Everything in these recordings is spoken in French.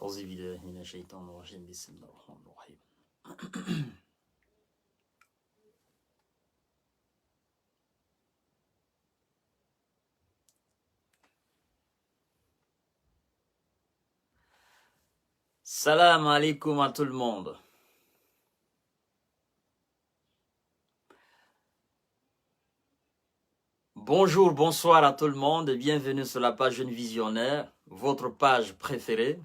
أعوذ بالله من الشيطان الرجيم بسم الله الرحمن الرحيم. Salam alaikum à tout le monde. Bonjour, bonsoir à tout le monde et bienvenue sur la page Jeune Visionnaire, votre page préférée.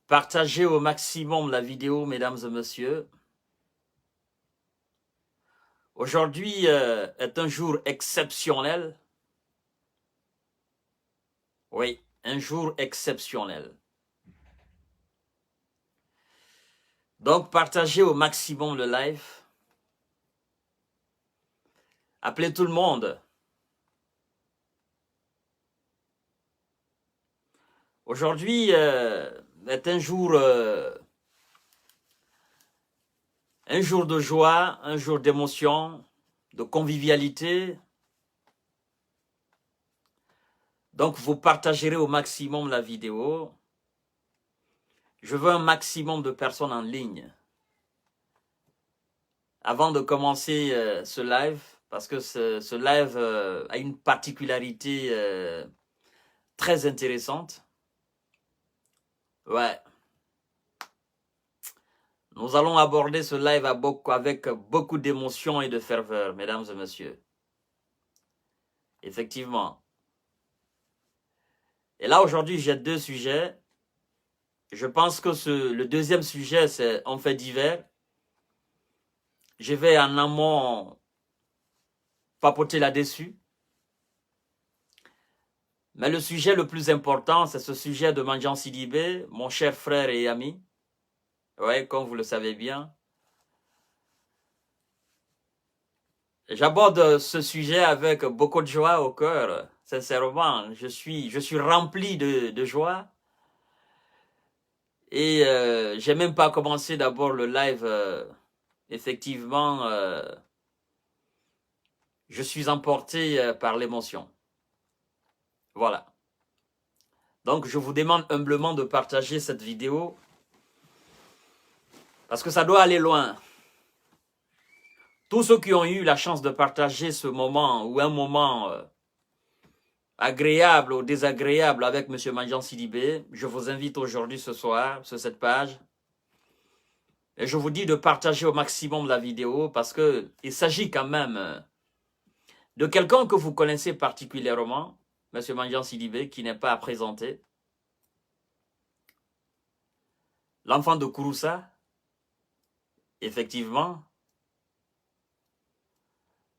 Partagez au maximum la vidéo, mesdames et messieurs. Aujourd'hui est un jour exceptionnel. Oui, un jour exceptionnel. Donc, partagez au maximum le live. Appelez tout le monde. Aujourd'hui est un jour de joie, un jour d'émotion, de convivialité. Donc, vous partagerez au maximum la vidéo. Je veux un maximum de personnes en ligne. Avant de commencer ce live, parce que ce live a une particularité très intéressante. Ouais. Nous allons aborder ce live avec beaucoup d'émotion et de ferveur, mesdames et messieurs. Effectivement. Et là, aujourd'hui, j'ai deux sujets. Je pense que le deuxième sujet, c'est un fait divers. Je vais en amont papoter là-dessus. Mais le sujet le plus important, c'est ce sujet de Mandian Sidibé, mon cher frère et ami. Oui, comme vous le savez bien. J'aborde ce sujet avec beaucoup de joie au cœur. Sincèrement, je suis rempli de joie. Et j'ai même pas commencé d'abord le live. Effectivement, je suis emporté par l'émotion. Voilà. Donc, je vous demande humblement de partager cette vidéo parce que ça doit aller loin. Tous ceux qui ont eu la chance de partager ce moment ou un moment agréable ou désagréable avec M. Mandian Sidibé, je vous invite aujourd'hui, ce soir, sur cette page. Et je vous dis de partager au maximum la vidéo parce qu'il s'agit quand même de quelqu'un que vous connaissez particulièrement, M. Mandian Sidibé, qui n'est pas à présenter. L'enfant de Kouroussa, effectivement.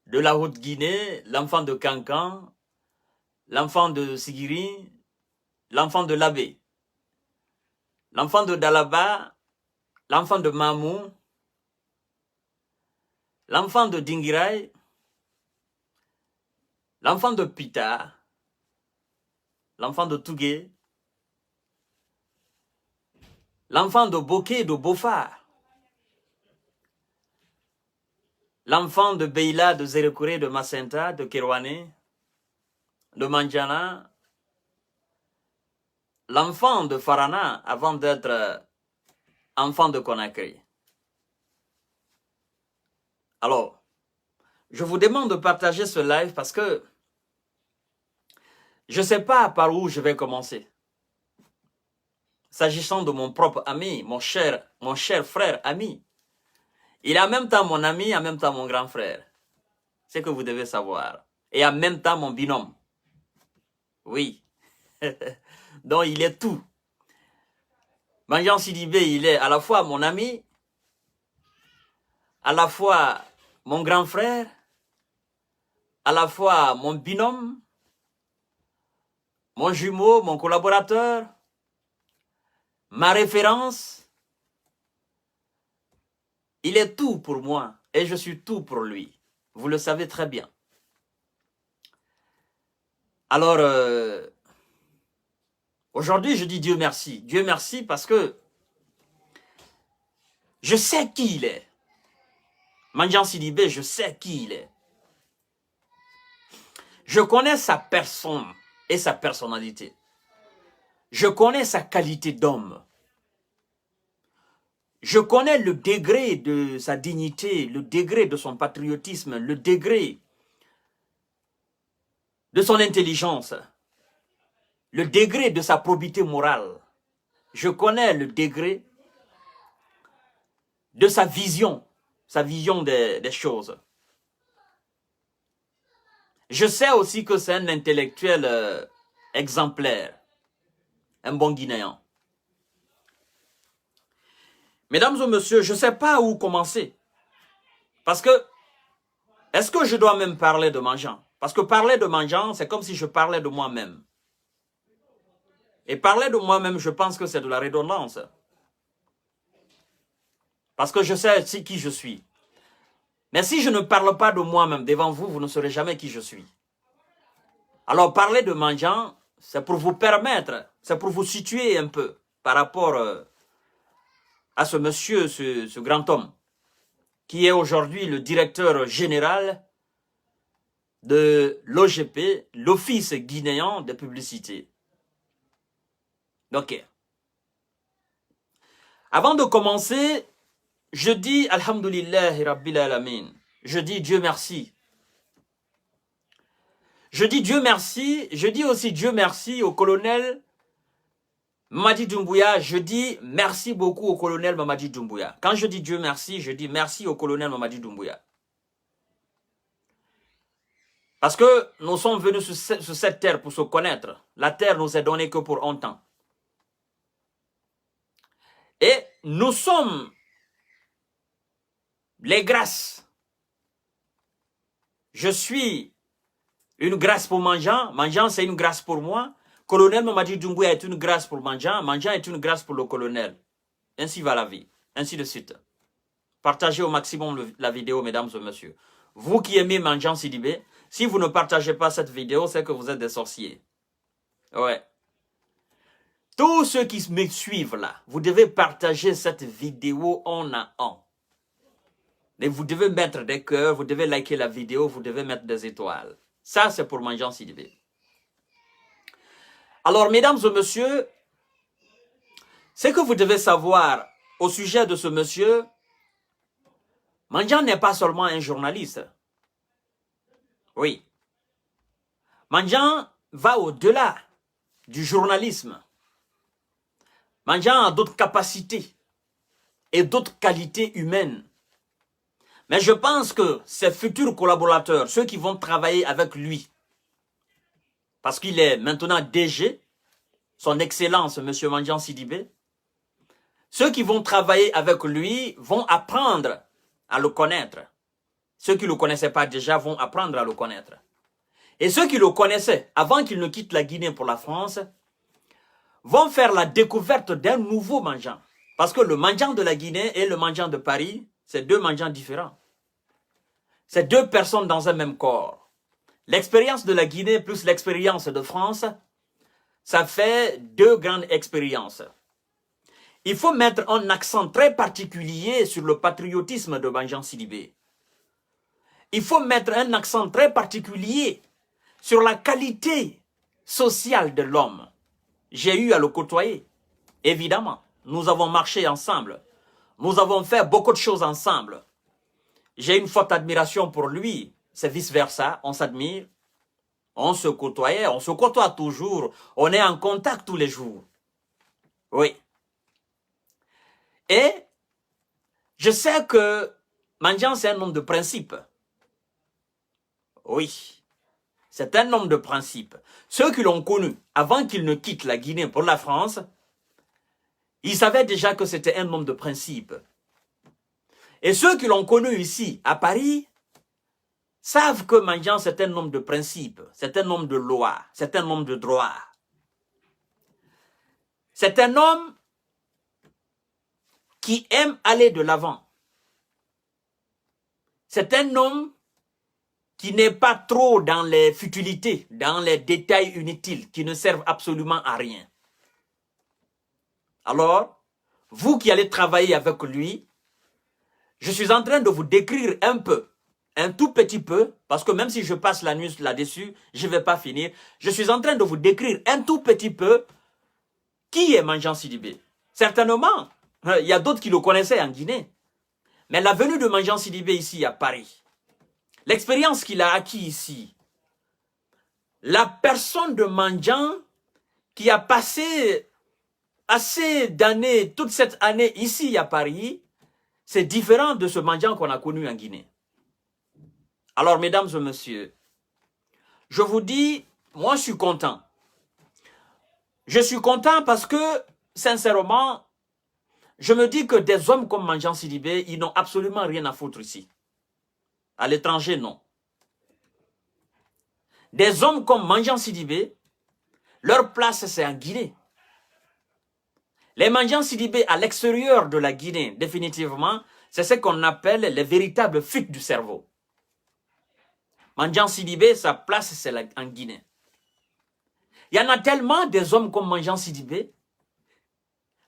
De la Haute-Guinée, l'enfant de Cancan, l'enfant de Sigiri, l'enfant de Labé, l'enfant de Dalaba, l'enfant de Mamou, l'enfant de Dingirai, l'enfant de Pita, l'enfant de Tougué, l'enfant de Boké de Bofa, l'enfant de Beila, de Zerekouré, de Macenta, de Kerouane, de Manjana, l'enfant de Farana avant d'être enfant de Conakry. Alors, je vous demande de partager ce live parce que je ne sais pas par où je vais commencer. S'agissant de mon propre ami, mon cher frère ami, il est en même temps mon ami, en même temps mon grand frère. C'est ce que vous devez savoir. Et en même temps mon binôme. Oui. Donc il est tout. Mandian Sidibé, il est à la fois mon ami, à la fois mon grand frère, à la fois mon binôme, mon jumeau, mon collaborateur, ma référence. Il est tout pour moi et je suis tout pour lui. Vous le savez très bien. Alors, aujourd'hui, je dis Dieu merci. Dieu merci parce que je sais qui il est. Mandiant Sidibé, je sais qui il est. Je connais sa personne et sa personnalité. Je connais sa qualité d'homme. Je connais le degré de sa dignité, le degré de son patriotisme, le degré de son intelligence, le degré de sa probité morale. Je connais le degré de sa vision des choses. Je sais aussi que c'est un intellectuel exemplaire, un bon Guinéen. Mesdames et messieurs, je ne sais pas où commencer. Parce que, est-ce que je dois même parler de Mandiant? Parce que parler de Mandiant, c'est comme si je parlais de moi-même. Et parler de moi-même, je pense que c'est de la redondance. Parce que je sais qui je suis. Mais si je ne parle pas de moi-même devant vous, vous ne saurez jamais qui je suis. Alors parler de Mandiant, c'est pour vous permettre, c'est pour vous situer un peu par rapport à ce monsieur, ce grand homme, qui est aujourd'hui le directeur général de l'OGP, l'Office guinéen de publicité. Ok. Avant de commencer, je dis Alhamdulillahi Rabbil Alamin. Je dis Dieu merci. Je dis Dieu merci. Je dis aussi Dieu merci au colonel Mamadi Doumbouya. Je dis merci beaucoup au colonel Mamadi Doumbouya. Quand je dis Dieu merci, je dis merci au colonel Mamadi Doumbouya. Parce que nous sommes venus sur cette terre pour se connaître. La terre nous est donnée que pour un temps. Et nous sommes les grâces. Je suis une grâce pour Mandiant. Mandiant, c'est une grâce pour moi. Colonel Mamadi Doumbouya est une grâce pour Mandiant. Mandiant est une grâce pour le colonel. Ainsi va la vie. Ainsi de suite. Partagez au maximum la vidéo, mesdames et messieurs. Vous qui aimez Mandiant Sidibé, si vous ne partagez pas cette vidéo, c'est que vous êtes des sorciers. Ouais. Tous ceux qui me suivent là, vous devez partager cette vidéo en à un. Et vous devez mettre des cœurs, vous devez liker la vidéo, vous devez mettre des étoiles. Ça, c'est pour Mandiant Sidibé. Alors, mesdames et messieurs, ce que vous devez savoir au sujet de ce monsieur, Mandiant n'est pas seulement un journaliste. Oui. Mandiant va au-delà du journalisme. Mandiant a d'autres capacités et d'autres qualités humaines. Mais je pense que ses futurs collaborateurs, ceux qui vont travailler avec lui, parce qu'il est maintenant DG, son Excellence, M. Mandiant Sidibé, ceux qui vont travailler avec lui vont apprendre à le connaître. Ceux qui ne le connaissaient pas déjà vont apprendre à le connaître. Et ceux qui le connaissaient avant qu'il ne quitte la Guinée pour la France, vont faire la découverte d'un nouveau Mandiant. Parce que le Mandiant de la Guinée et le Mandiant de Paris, c'est deux Mandiants différents. C'est deux personnes dans un même corps. L'expérience de la Guinée plus l'expérience de France, ça fait deux grandes expériences. Il faut mettre un accent très particulier sur le patriotisme de Mandiant Sidibé. Il faut mettre un accent très particulier sur la qualité sociale de l'homme. J'ai eu à le côtoyer, évidemment. Nous avons marché ensemble. Nous avons fait beaucoup de choses ensemble. J'ai une forte admiration pour lui. C'est vice-versa. On s'admire. On se côtoyait. On se côtoie toujours. On est en contact tous les jours. Oui. Et je sais que Mandiant, c'est un homme de principe. Oui. C'est un homme de principe. Ceux qui l'ont connu avant qu'il ne quitte la Guinée pour la France, ils savaient déjà que c'était un homme de principe. Et ceux qui l'ont connu ici, à Paris, savent que Mandiant, c'est un homme de principe, c'est un homme de loi, c'est un homme de droit. C'est un homme qui aime aller de l'avant. C'est un homme qui n'est pas trop dans les futilités, dans les détails inutiles, qui ne servent absolument à rien. Alors, vous qui allez travailler avec lui, je suis en train de vous décrire un peu, un tout petit peu, parce que même si je passe la nuit là-dessus, je ne vais pas finir. Je suis en train de vous décrire un tout petit peu qui est Mandiant Sidibé. Certainement, il y a d'autres qui le connaissaient en Guinée. Mais la venue de Mandiant Sidibé ici à Paris, l'expérience qu'il a acquis ici, la personne de Mandiant qui a passé assez d'années, toute cette année ici à Paris, c'est différent de ce Mandiant qu'on a connu en Guinée. Alors, mesdames et messieurs, je vous dis, moi je suis content. Je suis content parce que, sincèrement, je me dis que des hommes comme Mandiant Sidibé, ils n'ont absolument rien à foutre ici. À l'étranger, non. Des hommes comme Mandiant Sidibé, leur place c'est en Guinée. Les Mandiant Sidibé à l'extérieur de la Guinée, définitivement, c'est ce qu'on appelle les véritables fuites du cerveau. Mandiant Sidibé, sa place c'est en Guinée. Il y en a tellement des hommes comme Mandiant Sidibé,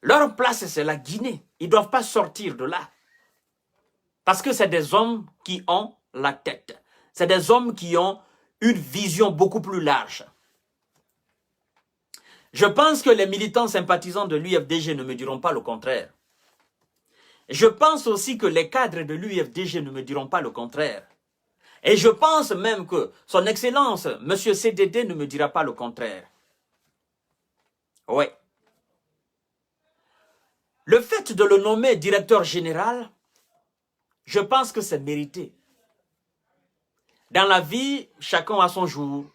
leur place c'est la Guinée. Ils ne doivent pas sortir de là. Parce que c'est des hommes qui ont la tête. C'est des hommes qui ont une vision beaucoup plus large. Je pense que les militants sympathisants de l'UFDG ne me diront pas le contraire. Je pense aussi que les cadres de l'UFDG ne me diront pas le contraire. Et je pense même que son Excellence, M. CDD, ne me dira pas le contraire. Oui. Le fait de le nommer directeur général, je pense que c'est mérité. Dans la vie, chacun a son jour.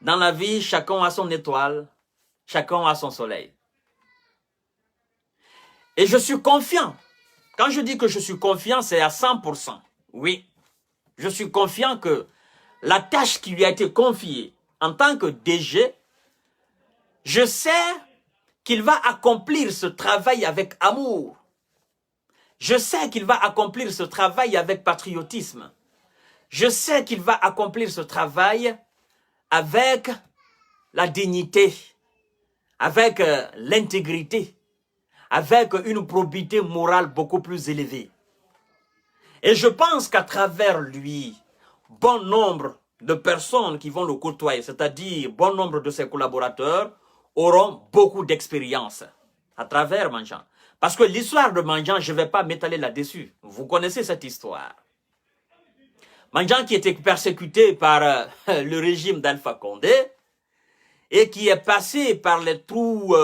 Dans la vie, chacun a son étoile. Chacun a son soleil. Et je suis confiant. Quand je dis que je suis confiant, c'est à 100%. Oui. Je suis confiant que la tâche qui lui a été confiée en tant que DG, je sais qu'il va accomplir ce travail avec amour. Je sais qu'il va accomplir ce travail avec patriotisme. Je sais qu'il va accomplir ce travail avec la dignité, avec l'intégrité, avec une probité morale beaucoup plus élevée. Et je pense qu'à travers lui, bon nombre de personnes qui vont le côtoyer, c'est-à-dire bon nombre de ses collaborateurs, auront beaucoup d'expérience à travers Mandiant. Parce que l'histoire de Mandiant, je ne vais pas m'étaler là-dessus. Vous connaissez cette histoire. Mandiant qui était persécuté par le régime d'Alpha Condé et qui est passé par les trous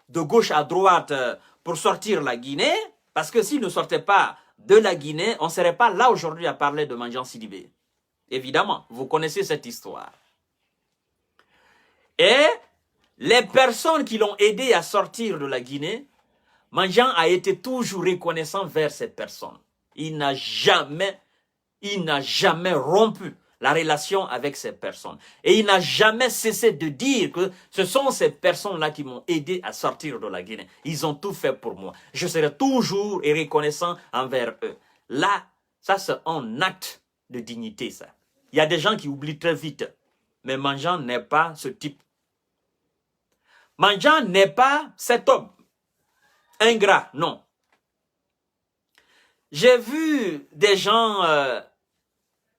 de gauche à droite pour sortir la Guinée, parce que s'il ne sortait pas de la Guinée, on ne serait pas là aujourd'hui à parler de Mandiant Sidibé. Évidemment, vous connaissez cette histoire. Et les personnes qui l'ont aidé à sortir de la Guinée, Mandiant a été toujours reconnaissant vers ces personnes. Il n'a jamais rompu la relation avec ces personnes. Et il n'a jamais cessé de dire que ce sont ces personnes-là qui m'ont aidé à sortir de la Guinée. Ils ont tout fait pour moi. Je serai toujours reconnaissant envers eux. Là, ça c'est un acte de dignité, ça. Il y a des gens qui oublient très vite. Mais Mandiant n'est pas ce type. Mandiant n'est pas cet homme ingrat, non. J'ai vu des gens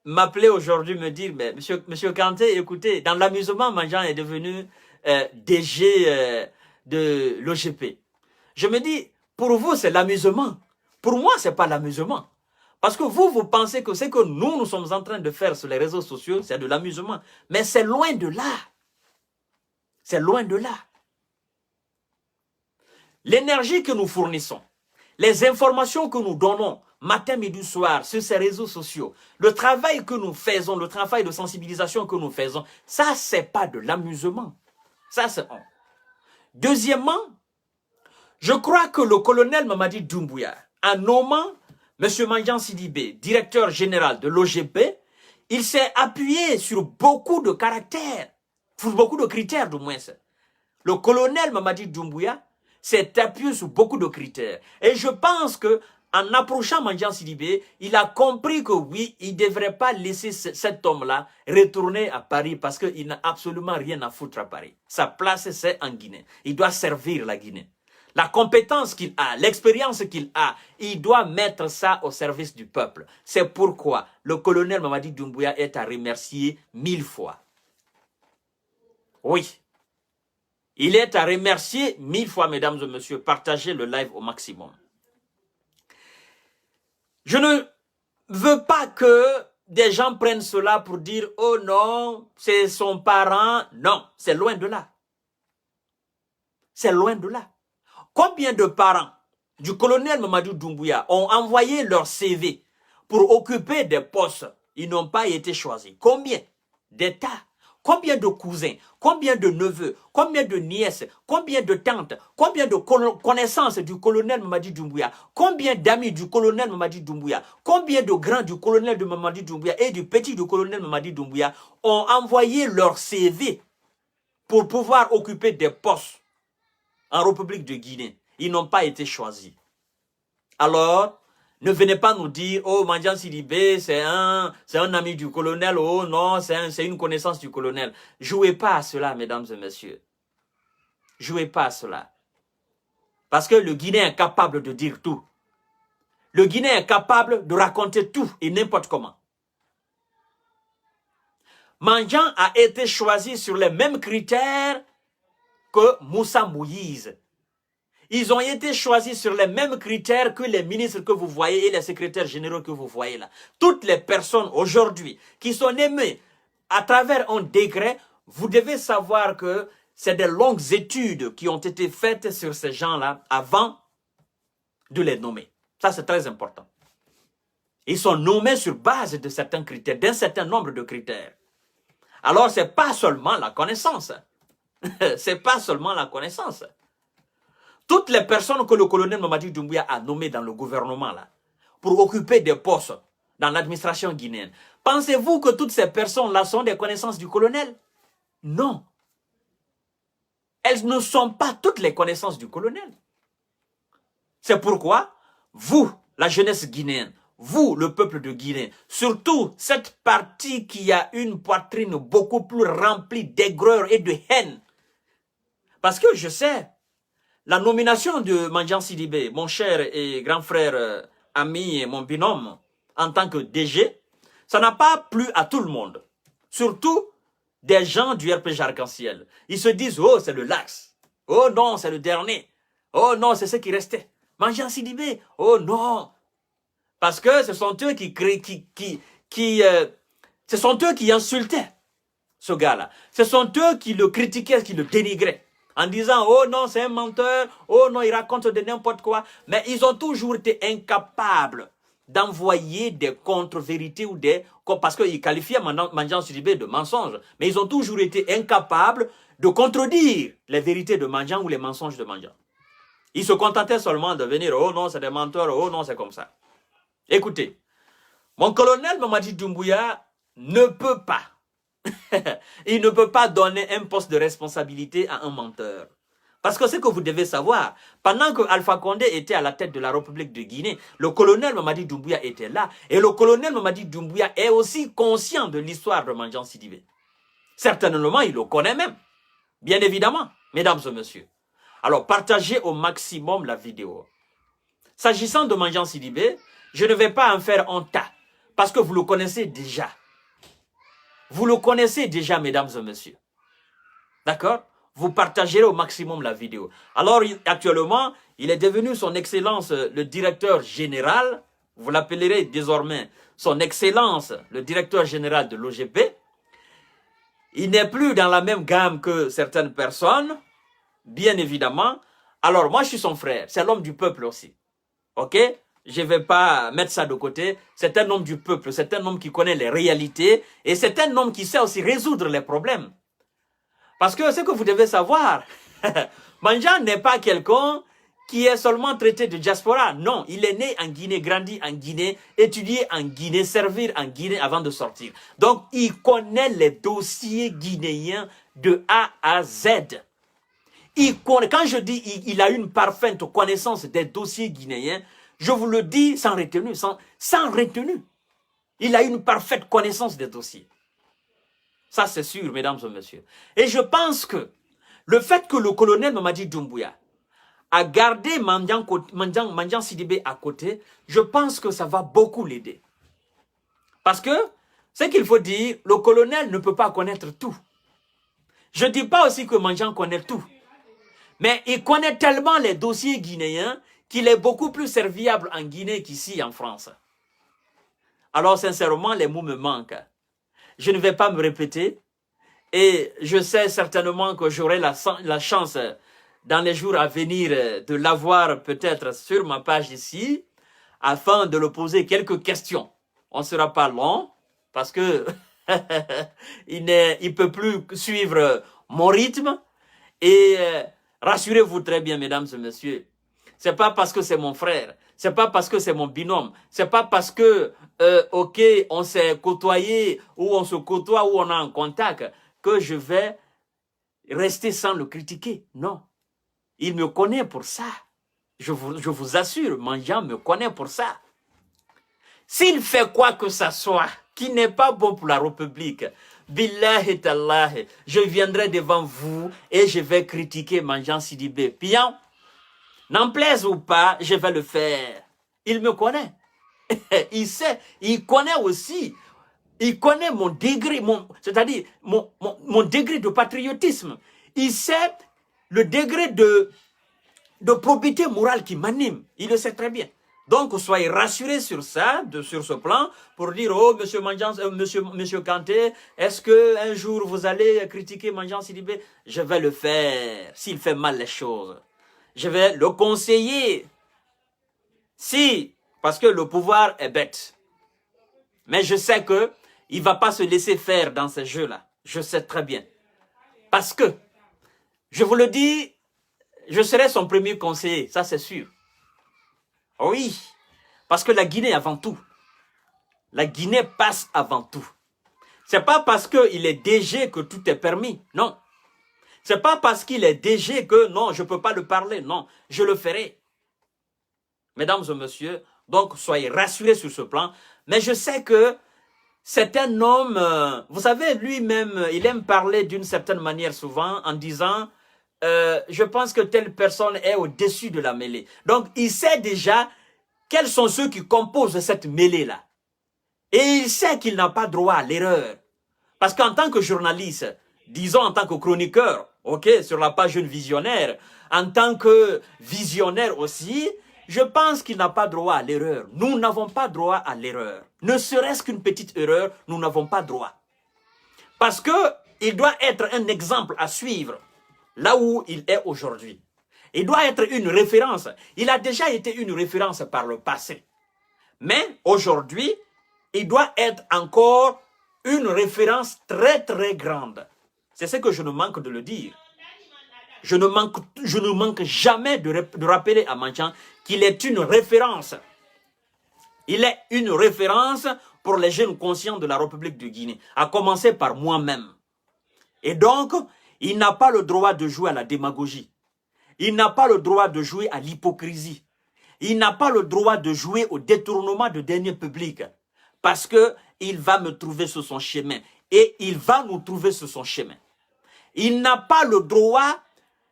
m'appeler aujourd'hui, me dire, mais monsieur Kanté, écoutez, dans l'amusement, Mandiant est devenu DG de l'OGP. Je me dis, pour vous, c'est l'amusement. Pour moi, ce n'est pas l'amusement. Parce que vous pensez que ce que nous sommes en train de faire sur les réseaux sociaux, c'est de l'amusement. Mais c'est loin de là. C'est loin de là. L'énergie que nous fournissons, les informations que nous donnons, matin, midi, soir, sur ces réseaux sociaux, le travail que nous faisons, le travail de sensibilisation que nous faisons, ça, c'est pas de l'amusement. Ça, c'est un. Deuxièmement, je crois que le colonel Mamadi Doumbouya, en nommant M. Mandiant Sidibé, directeur général de l'OGP, il s'est appuyé sur beaucoup de caractères, sur beaucoup de critères du moins. Le colonel Mamadi Doumbouya s'est appuyé sur beaucoup de critères. Et je pense que en approchant Mandian Sidibé, il a compris que oui, il ne devrait pas laisser cet homme-là retourner à Paris parce qu'il n'a absolument rien à foutre à Paris. Sa place, c'est en Guinée. Il doit servir la Guinée. La compétence qu'il a, l'expérience qu'il a, il doit mettre ça au service du peuple. C'est pourquoi le colonel Mamadi Doumbouya est à remercier 1000 fois. Oui. Il est à remercier 1000 fois, mesdames et messieurs. Partagez le live au maximum. Je ne veux pas que des gens prennent cela pour dire « Oh non, c'est son parent ». Non, c'est loin de là. C'est loin de là. Combien de parents du colonel Mamadou Doumbouya ont envoyé leur CV pour occuper des postes? Ils n'ont pas été choisis. Combien d'États? Combien de cousins? Combien de neveux? Combien de nièces? Combien de tantes? Combien de connaissances du colonel Mamadi Doumbouya? Combien d'amis du colonel Mamadi Doumbouya? Combien de grands du colonel de Mamadi Doumbouya et du petit du colonel Mamadi Doumbouya ont envoyé leur CV pour pouvoir occuper des postes en République de Guinée? Ils n'ont pas été choisis. Alors, ne venez pas nous dire, oh, Mandian Sidibé, c'est un ami du colonel, oh non, c'est une connaissance du colonel. Jouez pas à cela, mesdames et messieurs. Jouez pas à cela. Parce que le Guinéen est capable de dire tout. Le Guinéen est capable de raconter tout et n'importe comment. Mandian a été choisi sur les mêmes critères que Moussa Moïse. Ils ont été choisis sur les mêmes critères que les ministres que vous voyez et les secrétaires généraux que vous voyez là. Toutes les personnes aujourd'hui qui sont nommées à travers un décret, vous devez savoir que c'est des longues études qui ont été faites sur ces gens-là avant de les nommer. Ça, c'est très important. Ils sont nommés sur base de certains critères, d'un certain nombre de critères. Alors, ce n'est pas seulement la connaissance. C'est pas seulement la connaissance. Toutes les personnes que le colonel Mamadi Doumbouya a nommées dans le gouvernement là, pour occuper des postes dans l'administration guinéenne, pensez-vous que toutes ces personnes-là sont des connaissances du colonel? Non. Elles ne sont pas toutes les connaissances du colonel. C'est pourquoi, vous, la jeunesse guinéenne, vous, le peuple de Guinée, surtout cette partie qui a une poitrine beaucoup plus remplie d'aigreur et de haine, parce que je sais, la nomination de Mandian Sidibé, mon cher et grand frère, ami et mon binôme, en tant que DG, ça n'a pas plu à tout le monde. Surtout des gens du RPG Arc-en-Ciel. Ils se disent, oh, c'est le lax. Oh non, c'est le dernier. Oh non, c'est ce qui restait. Mandian Sidibé, oh non. Parce que ce sont eux ce sont eux qui insultaient ce gars-là. Ce sont eux qui le critiquaient, qui le dénigraient. En disant, oh non, c'est un menteur, oh non, il raconte de n'importe quoi. Mais ils ont toujours été incapables d'envoyer des contre-vérités ou des... Parce qu'ils qualifiaient Mandian Sidibé de mensonge. Mais ils ont toujours été incapables de contredire les vérités de Mandian ou les mensonges de Mandian. Ils se contentaient seulement de venir, oh non, c'est des menteurs, oh non, c'est comme ça. Écoutez, mon colonel Mamadi Doumbouya ne peut pas. Il ne peut pas donner un poste de responsabilité à un menteur. Parce que ce que vous devez savoir, pendant que Alpha Condé était à la tête de la République de Guinée, le colonel Mamadi Doumbouya était là. Et le colonel Mamadi Doumbouya est aussi conscient de l'histoire de Mandian Sidibé. Certainement, il le connaît même. Bien évidemment, mesdames et messieurs. Alors, partagez au maximum la vidéo. S'agissant de Mandian Sidibé, je ne vais pas en faire un tas. Parce que vous le connaissez déjà. Vous le connaissez déjà, mesdames et messieurs. D'accord? Vous partagerez au maximum la vidéo. Alors, actuellement, il est devenu son excellence le directeur général. Vous l'appellerez désormais son excellence le directeur général de l'OGP. Il n'est plus dans la même gamme que certaines personnes, bien évidemment. Alors, moi, je suis son frère. C'est l'homme du peuple aussi. OK? Je ne vais pas mettre ça de côté. C'est un homme du peuple. C'est un homme qui connaît les réalités. Et c'est un homme qui sait aussi résoudre les problèmes. Parce que ce que vous devez savoir, Mandian n'est pas quelqu'un qui est seulement traité de diaspora. Non, il est né en Guinée, grandi en Guinée, étudié en Guinée, servir en Guinée avant de sortir. Donc, il connaît les dossiers guinéens de A à Z. Quand je dis il a une parfaite connaissance des dossiers guinéens, je vous le dis sans retenue, sans retenue. Il a une parfaite connaissance des dossiers. Ça, c'est sûr, mesdames et messieurs. Et je pense que le fait que le colonel Mamadi Doumbouya a gardé Mandiang Sidibé à côté, je pense que ça va beaucoup l'aider. Parce que, ce qu'il faut dire, le colonel ne peut pas connaître tout. Je ne dis pas aussi que Mandiang connaît tout. Mais il connaît tellement les dossiers guinéens qu'il est beaucoup plus serviable en Guinée qu'ici en France. Alors, sincèrement, les mots me manquent. Je ne vais pas me répéter. Et je sais certainement que j'aurai la chance dans les jours à venir de l'avoir peut-être sur ma page ici, afin de le poser quelques questions. On ne sera pas long, parce que il peut plus suivre mon rythme. Et rassurez-vous très bien, mesdames et messieurs, c'est pas parce que c'est mon frère, c'est pas parce que c'est mon binôme, c'est pas parce que, ok, on s'est côtoyé, ou on se côtoie, ou on est en contact, que je vais rester sans le critiquer. Non. Il me connaît pour ça. Je vous assure, Mandiang me connaît pour ça. S'il fait quoi que ça soit, qui n'est pas bon pour la République, billahi tallahi, je viendrai devant vous et je vais critiquer Mandiang Sidibé. Bien, n'en plaise ou pas, je vais le faire. Il me connaît. Il sait, il connaît aussi. Il connaît mon degré, c'est-à-dire mon degré de patriotisme. Il sait le degré de probité morale qui m'anime. Il le sait très bien. Donc, soyez rassurés sur ça, sur ce plan, pour dire, oh, monsieur Mandiang, monsieur Kanté, est-ce qu'un jour vous allez critiquer Mandiang Sidibé? Je vais le faire, s'il fait mal les choses. Je vais le conseiller. Si, parce que le pouvoir est bête. Mais je sais que il ne va pas se laisser faire dans ces jeux-là. Je sais très bien. Parce que, je vous le dis, je serai son premier conseiller, ça c'est sûr. Oui, parce que la Guinée avant tout. La Guinée passe avant tout. C'est pas parce qu'il est DG que tout est permis, non. C'est pas parce qu'il est DG que non, je ne peux pas le parler, non, je le ferai. Mesdames et messieurs, donc soyez rassurés sur ce plan. Mais je sais que c'est un homme, vous savez, lui-même, il aime parler d'une certaine manière souvent en disant, je pense que telle personne est au-dessus de la mêlée. Donc, il sait déjà quels sont ceux qui composent cette mêlée-là. Et il sait qu'il n'a pas droit à l'erreur. Parce qu'en tant que journaliste, disons en tant que chroniqueur, ok, sur la page Jeune Visionnaire, en tant que visionnaire aussi, je pense qu'il n'a pas droit à l'erreur. Nous n'avons pas droit à l'erreur. Ne serait-ce qu'une petite erreur, nous n'avons pas droit. Parce qu'il doit être un exemple à suivre là où il est aujourd'hui. Il doit être une référence. Il a déjà été une référence par le passé. Mais aujourd'hui, il doit être encore une référence très très grande. C'est ce que je ne manque de le dire. Je ne manque jamais de rappeler à Mandiang qu'il est une référence. Il est une référence pour les jeunes conscients de la République de Guinée, à commencer par moi-même. Et donc, il n'a pas le droit de jouer à la démagogie. Il n'a pas le droit de jouer à l'hypocrisie. Il n'a pas le droit de jouer au détournement de deniers publics. Parce qu'il va me trouver sur son chemin. Et il va nous trouver sur son chemin. Il n'a pas le droit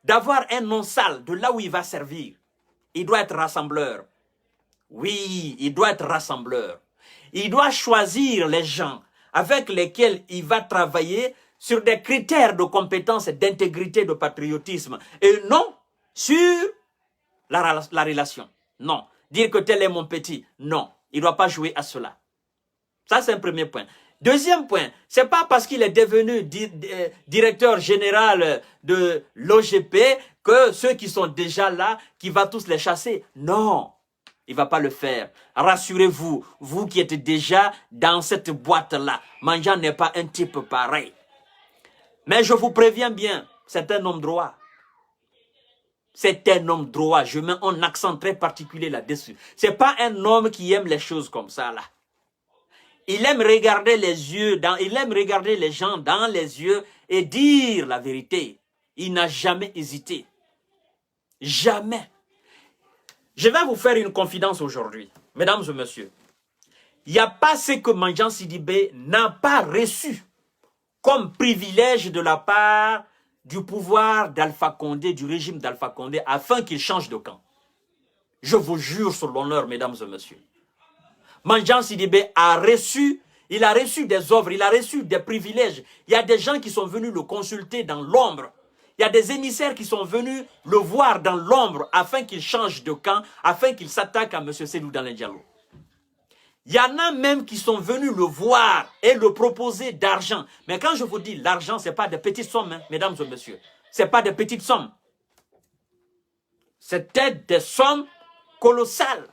d'avoir un nom sale de là où il va servir. Il doit être rassembleur. Oui, il doit être rassembleur. Il doit choisir les gens avec lesquels il va travailler sur des critères de compétence, d'intégrité, de patriotisme. Et non sur la relation. Non. Dire que tel est mon petit. Non. Il ne doit pas jouer à cela. Ça, c'est un premier point. Deuxième point, c'est pas parce qu'il est devenu directeur général de l'OGP que ceux qui sont déjà là, qu'il va tous les chasser. Non, il va pas le faire. Rassurez-vous, vous qui êtes déjà dans cette boîte-là, Mandiang n'est pas un type pareil. Mais je vous préviens bien, c'est un homme droit. C'est un homme droit. Je mets un accent très particulier là-dessus. C'est pas un homme qui aime les choses comme ça, là. Il aime regarder les yeux, il aime regarder les gens dans les yeux et dire la vérité. Il n'a jamais hésité. Jamais. Je vais vous faire une confidence aujourd'hui, mesdames et messieurs. Il n'y a pas ce que Mandian Sidibé n'a pas reçu comme privilège de la part du pouvoir d'Alpha Condé, du régime d'Alpha Condé, afin qu'il change de camp. Je vous jure sur l'honneur, mesdames et messieurs. Mandian Sidibé il a reçu des offres, il a reçu des privilèges. Il y a des gens qui sont venus le consulter dans l'ombre. Il y a des émissaires qui sont venus le voir dans l'ombre afin qu'il change de camp, afin qu'il s'attaque à M. Cellou Dalein Diallo. Il y en a même qui sont venus le voir et le proposer d'argent. Mais quand je vous dis l'argent, ce n'est pas des petites sommes, hein, mesdames et messieurs. Ce n'est pas des petites sommes. C'était des sommes colossales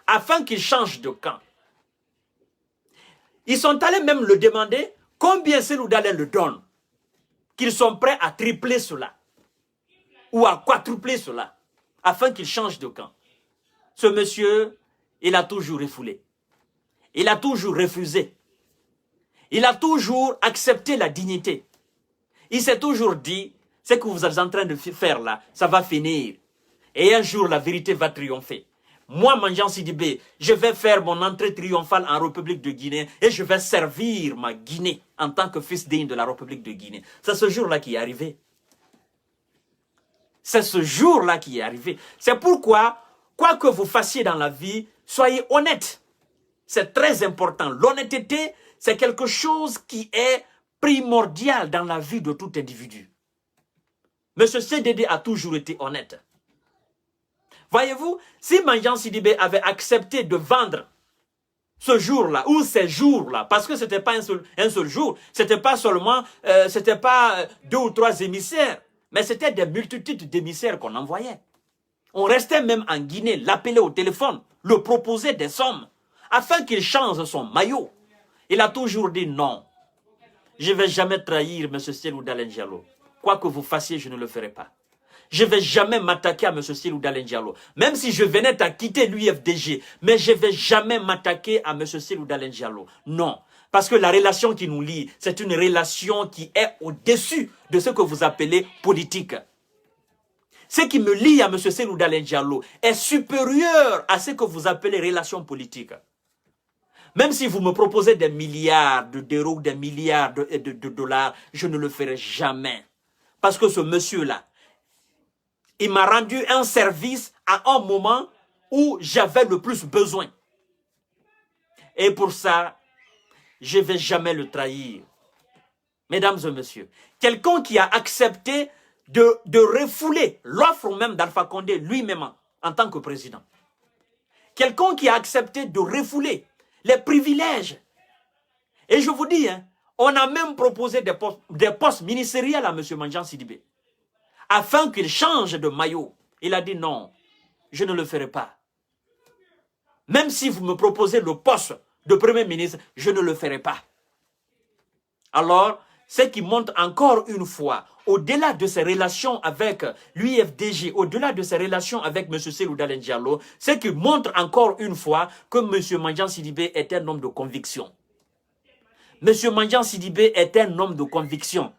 afin qu'il change de camp. Ils sont allés même le demander combien Cellou Dalein le donne. Qu'ils sont prêts à tripler cela ou à quadrupler cela afin qu'il change de camp. Ce monsieur, il a toujours refoulé. Il a toujours refusé. Il a toujours accepté la dignité. Il s'est toujours dit, ce que vous êtes en train de faire là, ça va finir. Et un jour, la vérité va triompher. Moi, Mandian Sidibé, je vais faire mon entrée triomphale en République de Guinée et je vais servir ma Guinée en tant que fils digne de la République de Guinée. C'est ce jour-là qui est arrivé. C'est ce jour-là qui est arrivé. C'est pourquoi, quoi que vous fassiez dans la vie, soyez honnête. C'est très important. L'honnêteté, c'est quelque chose qui est primordial dans la vie de tout individu. M. CDD a toujours été honnête. Voyez-vous, si Mandian Sidibé avait accepté de vendre ce jour-là, ou ces jours-là, parce que ce n'était pas un seul jour, c'était pas seulement, c'était pas 2 ou 3 émissaires, mais c'était des multitudes d'émissaires qu'on envoyait. On restait même en Guinée, l'appeler au téléphone, le proposer des sommes, afin qu'il change son maillot. Il a toujours dit non. Je ne vais jamais trahir M. Cellou Dalein Diallo. Quoi que vous fassiez, je ne le ferai pas. Je ne vais jamais m'attaquer à M. Cellou Dalein Diallo. Même si je venais à quitter l'UFDG, mais je ne vais jamais m'attaquer à M. Cellou Dalein Diallo. Non. Parce que la relation qui nous lie, c'est une relation qui est au-dessus de ce que vous appelez politique. Ce qui me lie à M. Cellou Dalein Diallo est supérieur à ce que vous appelez relation politique. Même si vous me proposez des milliards d'euros, des milliards de dollars, je ne le ferai jamais. Parce que ce monsieur-là, il m'a rendu un service à un moment où j'avais le plus besoin. Et pour ça, je ne vais jamais le trahir. Mesdames et messieurs, quelqu'un qui a accepté de refouler l'offre même d'Alpha Condé lui-même en tant que président. Quelqu'un qui a accepté de refouler les privilèges. Et je vous dis, hein, on a même proposé des postes ministériels à M. Mandian Sidibé. Afin qu'il change de maillot. Il a dit non, je ne le ferai pas. Même si vous me proposez le poste de Premier ministre, je ne le ferai pas. Alors, ce qui montre encore une fois, au-delà de ses relations avec l'UFDG, au-delà de ses relations avec M. Cellou Dalein Diallo, ce qui montre encore une fois que M. Mandian Sidibé est un homme de conviction. M. Mandian Sidibé est un homme de conviction.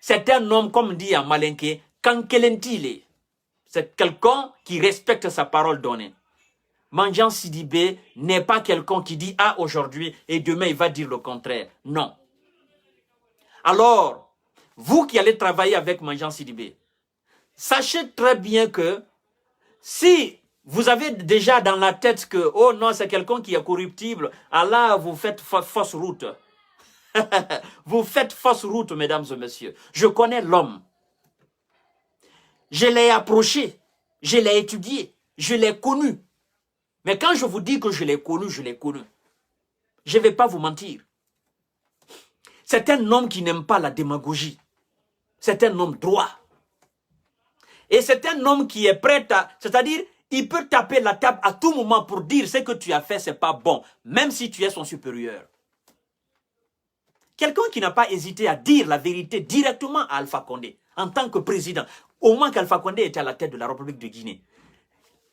C'est un homme, comme dit à Malinké, Kankelentile. C'est quelqu'un qui respecte sa parole donnée. Mandian Sidibé n'est pas quelqu'un qui dit « Ah, aujourd'hui » et demain il va dire le contraire. Non. Alors, vous qui allez travailler avec Mandian Sidibé, sachez très bien que si vous avez déjà dans la tête que « Oh non, c'est quelqu'un qui est corruptible », alors vous faites fausse route. Vous faites fausse route, mesdames et messieurs. Je connais l'homme. Je l'ai approché, je l'ai étudié, je l'ai connu. Mais quand je vous dis que je l'ai connu, je l'ai connu. Je ne vais pas vous mentir. C'est un homme qui n'aime pas la démagogie. C'est un homme droit. Et c'est un homme qui est prêt à... C'est-à-dire, il peut taper la table à tout moment pour dire ce que tu as fait, ce n'est pas bon. Même si tu es son supérieur. Quelqu'un qui n'a pas hésité à dire la vérité directement à Alpha Condé, en tant que président. au moins qu'Alpha Condé était à la tête de la République de Guinée.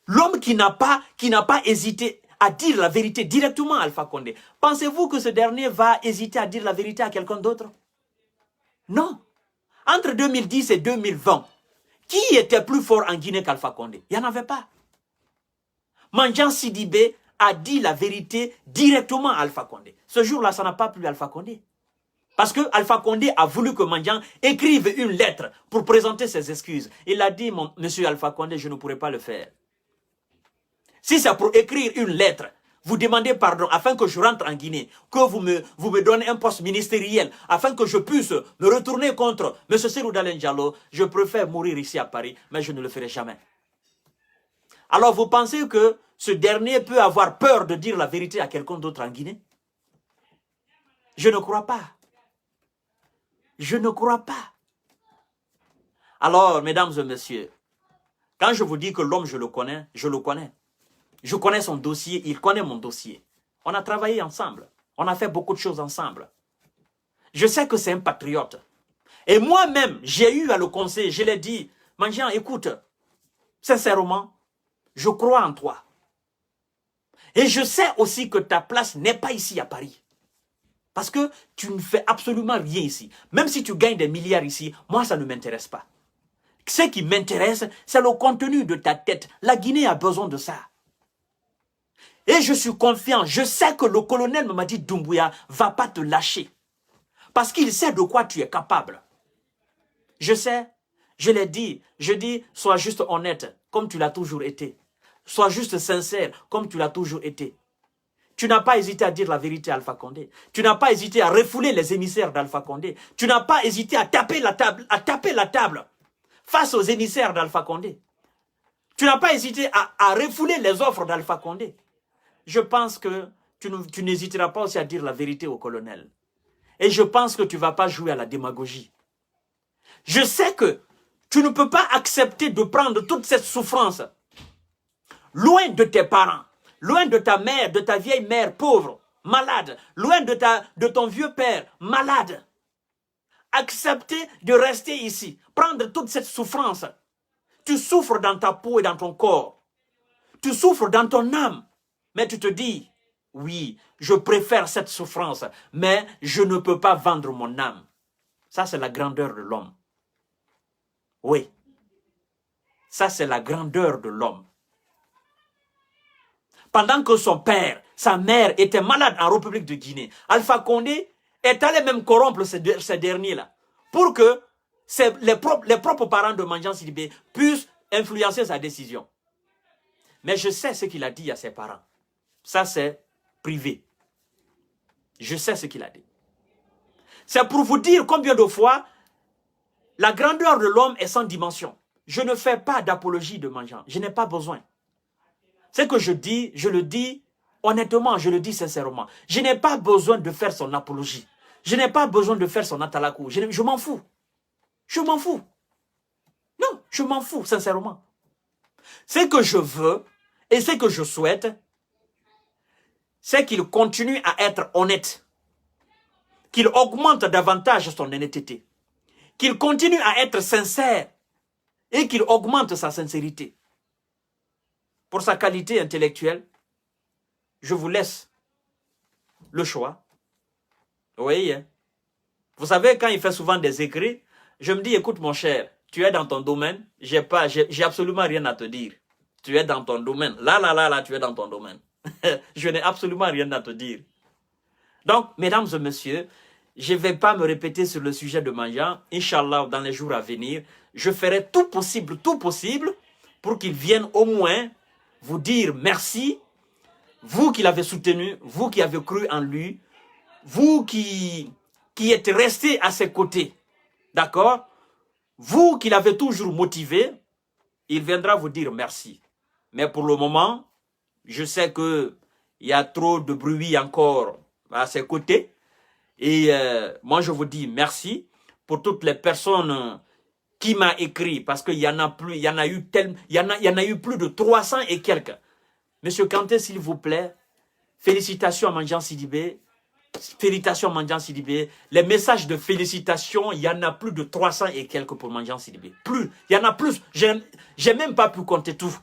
L'homme qui n'a pas hésité à dire la vérité directement à Alpha Condé. Pensez-vous que ce dernier va hésiter à dire la vérité à quelqu'un d'autre? Non. Entre 2010 et 2020, qui était plus fort en Guinée qu'Alpha Condé? Il n'y en avait pas. Mandian Sidibé a dit la vérité directement à Alpha Condé. Ce jour-là, ça n'a pas plu à Alpha Condé. Parce que Alpha Condé a voulu que Mandian écrive une lettre pour présenter ses excuses. Il a dit, monsieur Alpha Condé, je ne pourrai pas le faire. Si c'est pour écrire une lettre, vous demandez pardon afin que je rentre en Guinée, que vous me donnez un poste ministériel, afin que je puisse me retourner contre M. Cellou Dalein Diallo, je préfère mourir ici à Paris, mais je ne le ferai jamais. Alors vous pensez que ce dernier peut avoir peur de dire la vérité à quelqu'un d'autre en Guinée? Je ne crois pas. Je ne crois pas. Alors, mesdames et messieurs, quand je vous dis que l'homme, je le connais, je le connais. Je connais son dossier, il connaît mon dossier. On a travaillé ensemble. On a fait beaucoup de choses ensemble. Je sais que c'est un patriote. Et moi-même, j'ai eu à le conseiller, je l'ai dit, Mandian, écoute, sincèrement, je crois en toi. Et je sais aussi que ta place n'est pas ici à Paris. Parce que tu ne fais absolument rien ici. Même si tu gagnes des milliards ici, moi, ça ne m'intéresse pas. Ce qui m'intéresse, c'est le contenu de ta tête. La Guinée a besoin de ça. Et je suis confiant. Je sais que le colonel Mamadi Doumbouya ne va pas te lâcher. Parce qu'il sait de quoi tu es capable. Je sais, je l'ai dit. Je dis, sois juste honnête, comme tu l'as toujours été. Sois juste sincère, comme tu l'as toujours été. Tu n'as pas hésité à dire la vérité à Alpha Condé. Tu n'as pas hésité à refouler les émissaires d'Alpha Condé. Tu n'as pas hésité à taper la table, face aux émissaires d'Alpha Condé. Tu n'as pas hésité à refouler les offres d'Alpha Condé. Je pense que tu n'hésiteras pas aussi à dire la vérité au colonel. Et je pense que tu ne vas pas jouer à la démagogie. Je sais que tu ne peux pas accepter de prendre toute cette souffrance loin de tes parents. Loin de ta mère, de ta vieille mère pauvre, malade. Loin de ton vieux père, malade. Accepter de rester ici. Prendre toute cette souffrance. Tu souffres dans ta peau et dans ton corps. Tu souffres dans ton âme. Mais tu te dis, oui, je préfère cette souffrance, mais je ne peux pas vendre mon âme. Ça, c'est la grandeur de l'homme. Oui. Ça, c'est la grandeur de l'homme. Pendant que son père, sa mère étaient malades en République de Guinée, Alpha Condé est allé même corrompre ces derniers-là pour que les propres parents de Mandian Sidibé puissent influencer sa décision. Mais je sais ce qu'il a dit à ses parents. Ça, c'est privé. Je sais ce qu'il a dit. C'est pour vous dire combien de fois la grandeur de l'homme est sans dimension. Je ne fais pas d'apologie de Mandian. Je n'ai pas besoin. Ce que je dis, je le dis honnêtement, je le dis sincèrement. Je n'ai pas besoin de faire son apologie. Je n'ai pas besoin de faire son atalakou. Je m'en fous. Je m'en fous. Non, je m'en fous, sincèrement. Ce que je veux et ce que je souhaite, c'est qu'il continue à être honnête. Qu'il augmente davantage son honnêteté. Qu'il continue à être sincère et qu'il augmente sa sincérité. Pour sa qualité intellectuelle, je vous laisse le choix. Oui. Vous savez, quand il fait souvent des écrits, je me dis, écoute mon cher, tu es dans ton domaine, j'ai absolument rien à te dire. Tu es dans ton domaine. Là, tu es dans ton domaine. Je n'ai absolument rien à te dire. Donc, mesdames et messieurs, je ne vais pas me répéter sur le sujet de Mandian. Inch'Allah, dans les jours à venir, je ferai tout possible pour qu'il vienne au moins vous dire merci, vous qui l'avez soutenu, vous qui avez cru en lui, vous qui êtes resté à ses côtés, d'accord? Vous qui l'avez toujours motivé, il viendra vous dire merci. Mais pour le moment, je sais qu'il y a trop de bruit encore à ses côtés. Et moi, je vous dis merci pour toutes les personnes qui m'a écrit, parce qu'il y en a plus, il y en a eu plus de 300 et quelques. Monsieur Kanté, s'il vous plaît, félicitations à Mandian Sidibé. Félicitations Mandian Sidibé. Les messages de félicitations, il y en a plus de 300 et quelques pour Mandian Sidibé. Plus, il y en a plus. J'ai même pas pu compter tout.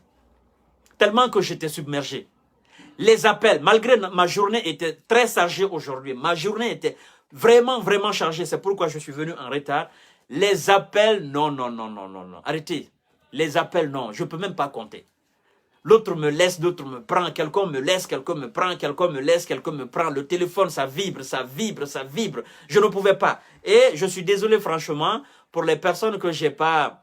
Tellement que j'étais submergé. Les appels, malgré ma journée était très chargée aujourd'hui. Ma journée était vraiment, vraiment chargée. C'est pourquoi je suis venu en retard. Les appels, non, non, non, non, non, non. Arrêtez. Les appels, non. Je ne peux même pas compter. L'autre me laisse, l'autre me prend. Quelqu'un me laisse, quelqu'un me prend. Quelqu'un me laisse, quelqu'un me prend. Le téléphone, ça vibre, ça vibre, ça vibre. Je ne pouvais pas. Et je suis désolé, franchement, pour les personnes que j'ai pas...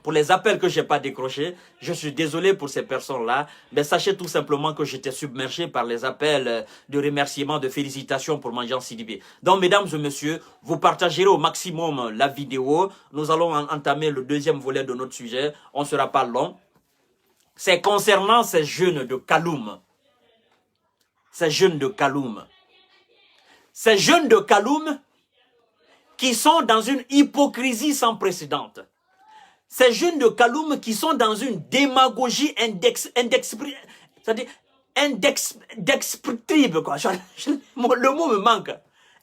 Pour les appels que je n'ai pas décrochés, je suis désolé pour ces personnes-là, mais sachez tout simplement que j'étais submergé par les appels de remerciements, de félicitations pour Mandian Sidibé. Donc, mesdames et messieurs, vous partagerez au maximum la vidéo. Nous allons entamer le deuxième volet de notre sujet. On ne sera pas long. C'est concernant ces jeunes de Kaloum. Ces jeunes de Kaloum. Ces jeunes de Kaloum qui sont dans une hypocrisie sans précédent. Ces jeunes de Kaloum qui sont dans une démagogie indescriptible, quoi. Le mot me manque.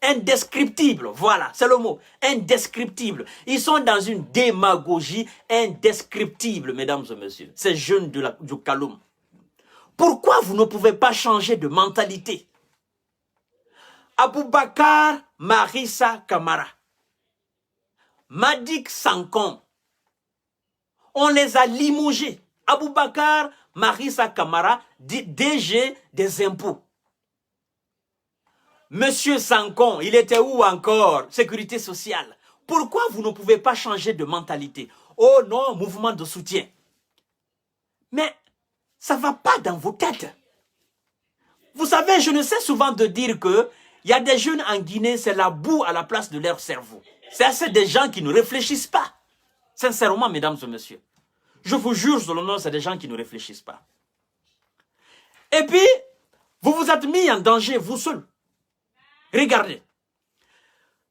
Indescriptible, voilà, c'est le mot. Indescriptible. Ils sont dans une démagogie indescriptible, mesdames et messieurs. Ces jeunes du Kaloum. Pourquoi vous ne pouvez pas changer de mentalité? Aboubakar Marissa Kamara, Madik Sankon, on les a limogés. Aboubakar Marissa Kamara, DG des impôts. Monsieur Sankon, il était où encore? Sécurité sociale. Pourquoi vous ne pouvez pas changer de mentalité? Oh non, mouvement de soutien. Mais ça ne va pas dans vos têtes. Vous savez, je ne sais souvent de dire que il y a des jeunes en Guinée, c'est la boue à la place de leur cerveau. C'est des gens qui ne réfléchissent pas. Sincèrement, mesdames et messieurs. Je vous jure, sur le nom, c'est des gens qui ne réfléchissent pas. Et puis, vous vous êtes mis en danger, vous seul. Regardez.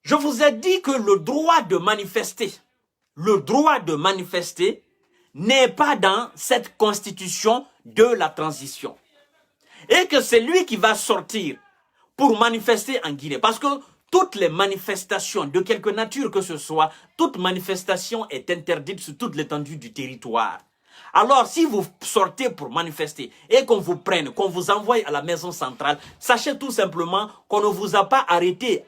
Je vous ai dit que le droit de manifester n'est pas dans cette constitution de la transition. Et que c'est lui qui va sortir pour manifester en Guinée. Parce que toutes les manifestations, de quelque nature que ce soit, toute manifestation est interdite sur toute l'étendue du territoire. Alors, si vous sortez pour manifester et qu'on vous prenne, qu'on vous envoie à la maison centrale, sachez tout simplement qu'on ne vous a pas arrêté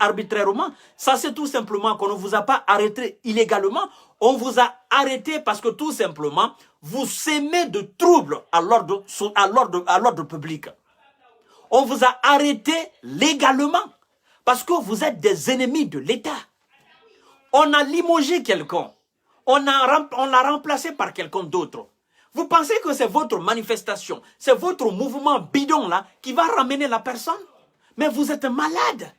arbitrairement. Sachez tout simplement qu'on ne vous a pas arrêté illégalement. On vous a arrêté parce que tout simplement, vous sémez de troubles à l'ordre public. On vous a arrêté légalement parce que vous êtes des ennemis de l'État. On a limogé quelqu'un. On l'a remplacé par quelqu'un d'autre. Vous pensez que c'est votre manifestation, c'est votre mouvement bidon là qui va ramener la personne? Mais vous êtes malade.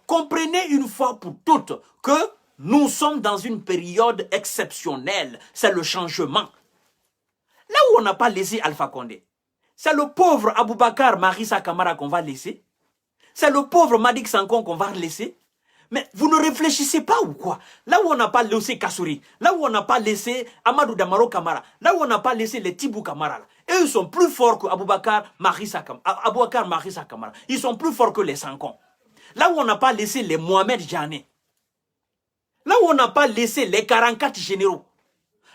Comprenez une fois pour toutes que nous sommes dans une période exceptionnelle. C'est le changement. Là où on n'a pas laissé Alpha Condé, c'est le pauvre Aboubakar Marissa Kamara qu'on va laisser. C'est le pauvre Madik Sankon qu'on va laisser. Mais vous ne réfléchissez pas ou quoi? Là où on n'a pas laissé Kassouri, là où on n'a pas laissé Amadou Damaro Kamara, là où on n'a pas laissé les Tibou Kamara, eux ils sont plus forts que Aboubakar Marissa Kamara. Ils sont plus forts que les Sankon. Là où on n'a pas laissé les Mohamed Djane, là où on n'a pas laissé les 44 généraux,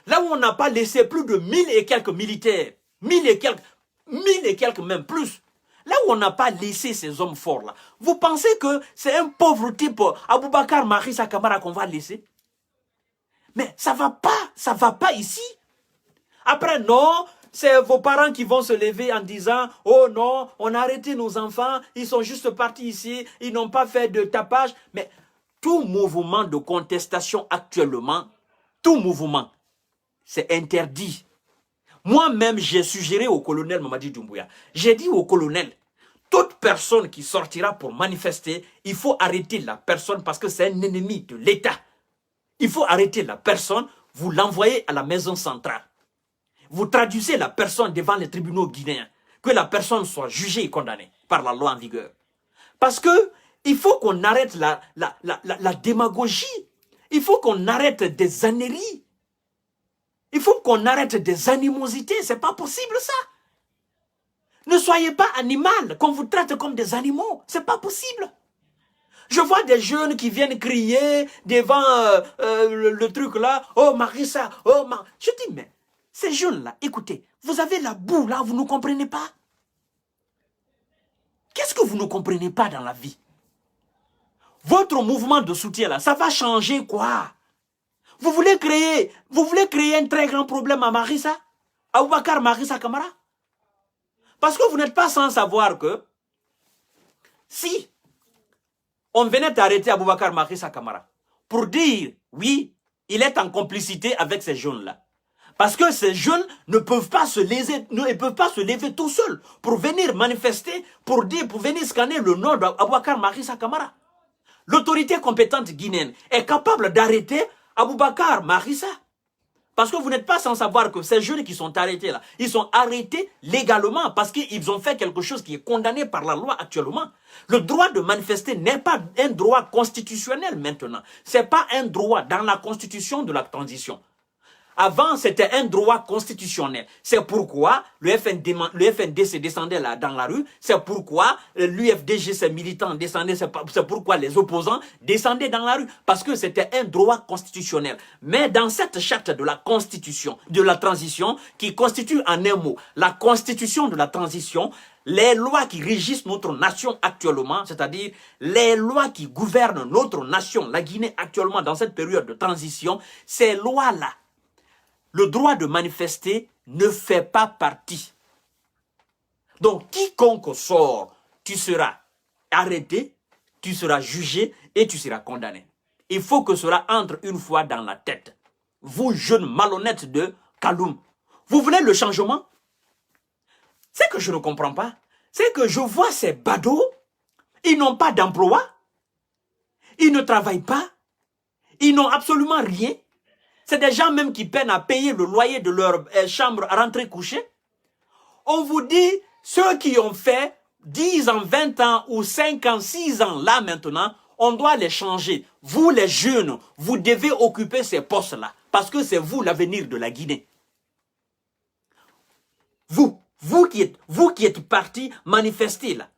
là où on n'a pas laissé plus de 1000 et quelques militaires, 1000 et quelques même plus, là où on n'a pas laissé ces hommes forts-là, vous pensez que c'est un pauvre type, Aboubakar Marissa Kamara, qu'on va laisser? Mais ça va pas ici. Après, non, c'est vos parents qui vont se lever en disant « Oh non, on a arrêté nos enfants, ils sont juste partis ici, ils n'ont pas fait de tapage. » Mais tout mouvement de contestation actuellement, tout mouvement, c'est interdit. Moi-même, j'ai suggéré au colonel Mamadi Doumbouya, j'ai dit au colonel, toute personne qui sortira pour manifester, il faut arrêter la personne parce que c'est un ennemi de l'État. Il faut arrêter la personne, vous l'envoyez à la maison centrale. Vous traduisez la personne devant les tribunaux guinéens, que la personne soit jugée et condamnée par la loi en vigueur. Parce que il faut qu'on arrête la démagogie. Il faut qu'on arrête des âneries. Il faut qu'on arrête des animosités. C'est pas possible ça. Ne soyez pas animal, qu'on vous traite comme des animaux. C'est pas possible. Je vois des jeunes qui viennent crier devant le truc là. Oh Marissa, oh Mar... Je dis, mais ces jeunes-là, écoutez, vous avez la boue là, vous ne comprenez pas. Qu'est-ce que vous ne comprenez pas dans la vie? Votre mouvement de soutien là, ça va changer quoi? Vous voulez créer un très grand problème à Marissa? À Aboubakar Marissa Kamara? Parce que vous n'êtes pas sans savoir que si on venait d'arrêter Aboubakar Marissa Kamara pour dire, oui, il est en complicité avec ces jeunes-là. Parce que ces jeunes ne peuvent pas se lever tout seuls pour venir manifester, pour venir scanner le nom d'Aboubacar Marissa Kamara. L'autorité compétente guinéenne est capable d'arrêter Aboubakar Marissa. Parce que vous n'êtes pas sans savoir que ces jeunes qui sont arrêtés là, ils sont arrêtés légalement parce qu'ils ont fait quelque chose qui est condamné par la loi actuellement. Le droit de manifester n'est pas un droit constitutionnel maintenant. Ce n'est pas un droit dans la constitution de la transition. Avant, c'était un droit constitutionnel. C'est pourquoi le FNDC descendait là dans la rue. C'est pourquoi l'UFDG, ses militants descendaient. C'est pourquoi les opposants descendaient dans la rue. Parce que c'était un droit constitutionnel. Mais dans cette charte de la constitution, de la transition, qui constitue en un mot la constitution de la transition, les lois qui régissent notre nation actuellement, c'est-à-dire les lois qui gouvernent notre nation, la Guinée actuellement dans cette période de transition, ces lois-là, le droit de manifester ne fait pas partie. Donc, quiconque sort, tu seras arrêté, tu seras jugé et tu seras condamné. Il faut que cela entre une fois dans la tête. Vous, jeunes malhonnêtes de Kaloum, vous voulez le changement? C'est que je ne comprends pas. C'est que je vois ces badauds, ils n'ont pas d'emploi, ils ne travaillent pas, ils n'ont absolument rien. C'est des gens même qui peinent à payer le loyer de leur chambre à rentrer coucher. On vous dit, ceux qui ont fait 10 ans, 20 ans ou 5 ans, 6 ans, là maintenant, on doit les changer. Vous les jeunes, vous devez occuper ces postes-là. Parce que c'est vous l'avenir de la Guinée. Vous qui êtes partis manifester là.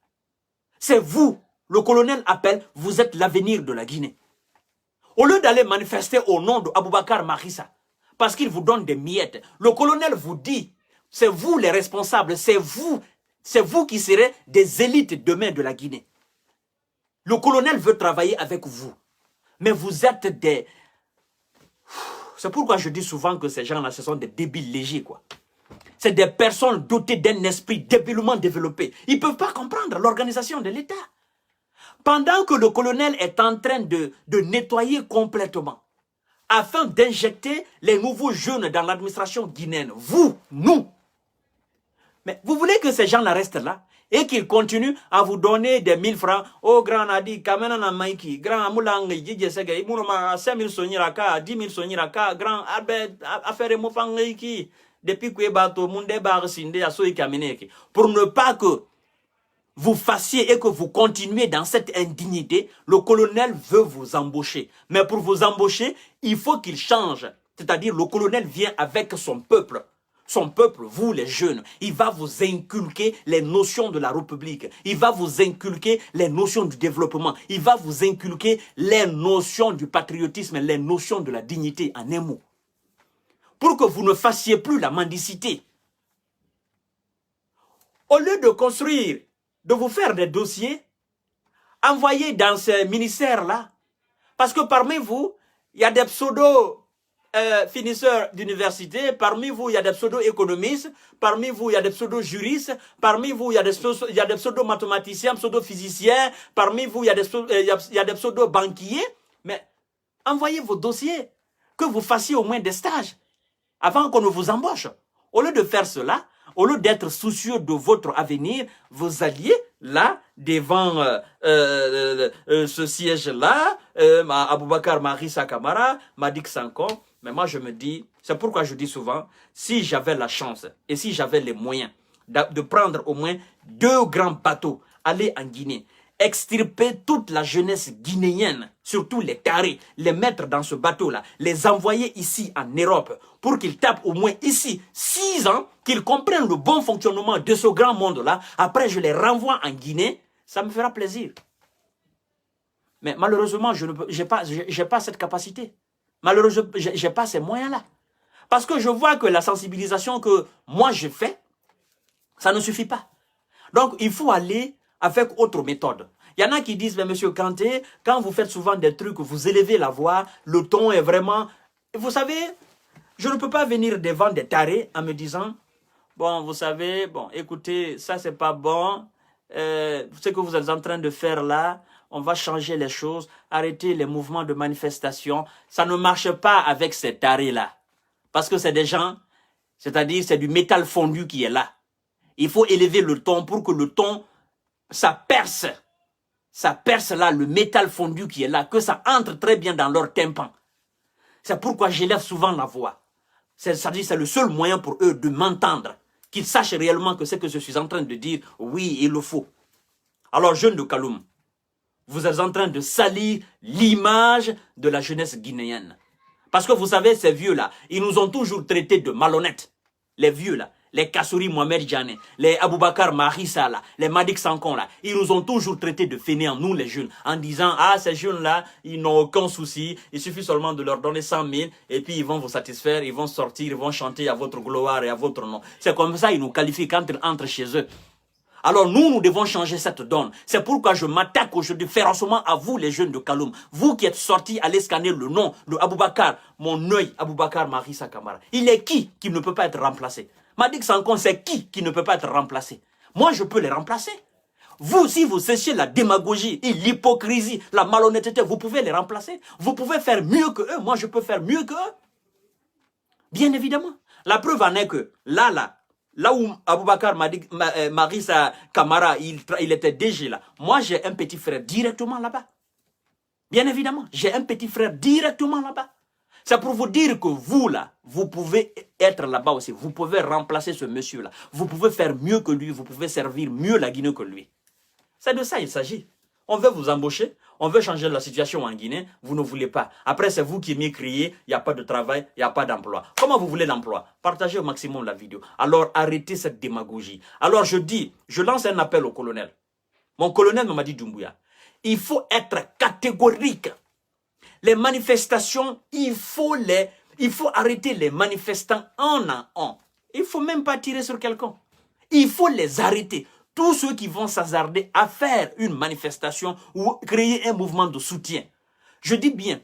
C'est vous, le colonel appelle, vous êtes l'avenir de la Guinée. Au lieu d'aller manifester au nom d'Aboubacar Marissa, parce qu'il vous donne des miettes, le colonel vous dit, c'est vous les responsables, c'est vous qui serez des élites demain de la Guinée. Le colonel veut travailler avec vous, mais vous êtes des... C'est pourquoi je dis souvent que ces gens-là, ce sont des débiles légers, quoi. C'est des personnes dotées d'un esprit débilement développé. Ils ne peuvent pas comprendre l'organisation de l'État. Pendant que le colonel est en train de nettoyer complètement, afin d'injecter les nouveaux jeunes dans l'administration guinéenne, vous, nous. Mais vous voulez que ces gens-là restent là et qu'ils continuent à vous donner des 1000 francs. Oh, grand Adi, Kamena Maiki, grand Moulangi, Djidjesege, Mounoma, 5000 soniraka, 10 000 soniraka, grand Albert, affaire Mofangaiki, depuis que Bato, Munde Bar Sinde, Asoy Kameneki, pour ne pas que vous fassiez et que vous continuez dans cette indignité, le colonel veut vous embaucher. Mais pour vous embaucher, il faut qu'il change. C'est-à-dire, le colonel vient avec son peuple. Son peuple, vous les jeunes, il va vous inculquer les notions de la République. Il va vous inculquer les notions du développement. Il va vous inculquer les notions du patriotisme, les notions de la dignité en un mot. Pour que vous ne fassiez plus la mendicité. Au lieu de construire, de vous faire des dossiers, envoyés dans ces ministères-là. Parce que parmi vous, il y a des pseudo-finisseurs d'université, parmi vous, il y a des pseudo-économistes, parmi vous, il y a des pseudo-juristes, parmi vous, il y a des pseudo-mathématiciens, pseudo-physiciens, parmi vous, il y a des pseudo-banquiers. Mais envoyez vos dossiers, que vous fassiez au moins des stages, avant qu'on ne vous embauche. Au lieu de faire cela, au lieu d'être soucieux de votre avenir, vous alliez là, devant ce siège-là, Aboubakar Marissa Kamara, Madik Sanko. Mais moi, je me dis, c'est pourquoi je dis souvent, si j'avais la chance et si j'avais les moyens de prendre au moins 2 grands bateaux, aller en Guinée extirper toute la jeunesse guinéenne, surtout les tarés, les mettre dans ce bateau-là, les envoyer ici en Europe pour qu'ils tapent au moins ici 6 ans, qu'ils comprennent le bon fonctionnement de ce grand monde-là. Après, je les renvoie en Guinée, ça me fera plaisir. Mais malheureusement, je n'ai pas cette capacité. Malheureusement, je n'ai pas ces moyens-là. Parce que je vois que la sensibilisation que moi je fais, ça ne suffit pas. Donc, il faut aller avec autre méthode. Il y en a qui disent, mais monsieur Kanté, quand vous faites souvent des trucs, vous élevez la voix, le ton est vraiment... Vous savez, je ne peux pas venir devant des tarés en me disant, bon, vous savez, bon, écoutez, ça c'est pas bon, ce que vous êtes en train de faire là, on va changer les choses, arrêter les mouvements de manifestation. Ça ne marche pas avec ces tarés-là. Parce que c'est des gens, c'est-à-dire c'est du métal fondu qui est là. Il faut élever le ton pour que le ton, ça perce là, le métal fondu qui est là, que ça entre très bien dans leur tympan. C'est pourquoi j'élève souvent la voix. C'est-à-dire c'est le seul moyen pour eux de m'entendre, qu'ils sachent réellement que ce que je suis en train de dire, oui, il le faut. Alors, jeunes de Kaloum, vous êtes en train de salir l'image de la jeunesse guinéenne. Parce que vous savez, ces vieux-là, ils nous ont toujours traités de malhonnêtes. Les vieux-là, les Kassouri Mohamed Djane, les Aboubakar Marissa, là, les Madik Sankon, là, ils nous ont toujours traités de fainéants, nous les jeunes, en disant, ah, ces jeunes-là, ils n'ont aucun souci, il suffit seulement de leur donner 100 000, et puis ils vont vous satisfaire, ils vont sortir, ils vont chanter à votre gloire et à votre nom. C'est comme ça, ils nous qualifient quand ils entrent chez eux. Alors nous devons changer cette donne. C'est pourquoi je m'attaque aujourd'hui férocement à vous, les jeunes de Kaloum. Vous qui êtes sortis, allez scanner le nom de Aboubakar, mon œil, Aboubakar Marissa Kamara. Il est qui ne peut pas être remplacé? Madik Sankon, c'est qui ne peut pas être remplacé? Moi, je peux les remplacer. Vous, si vous cessiez la démagogie et l'hypocrisie, la malhonnêteté, vous pouvez les remplacer. Vous pouvez faire mieux que eux. Moi, je peux faire mieux que eux. Bien évidemment. La preuve en est que là où Aboubakar Marissa Kamara, il était DG là. Moi, j'ai un petit frère directement là-bas. Bien évidemment, j'ai un petit frère directement là-bas. C'est pour vous dire que vous là, vous pouvez être là-bas aussi. Vous pouvez remplacer ce monsieur-là. Vous pouvez faire mieux que lui. Vous pouvez servir mieux la Guinée que lui. C'est de ça il s'agit. On veut vous embaucher, on veut changer la situation en Guinée, vous ne voulez pas. Après, c'est vous qui aimez crier, il n'y a pas de travail, il n'y a pas d'emploi. Comment vous voulez l'emploi? Partagez au maximum la vidéo. Alors, arrêtez cette démagogie. Alors, je lance un appel au colonel. Mon colonel m'a dit Doumbouya, il faut être catégorique. Les manifestations, il faut arrêter les manifestants un à un. Il ne faut même pas tirer sur quelqu'un. Il faut les arrêter. Tous ceux qui vont s'hasarder à faire une manifestation ou créer un mouvement de soutien. Je dis bien,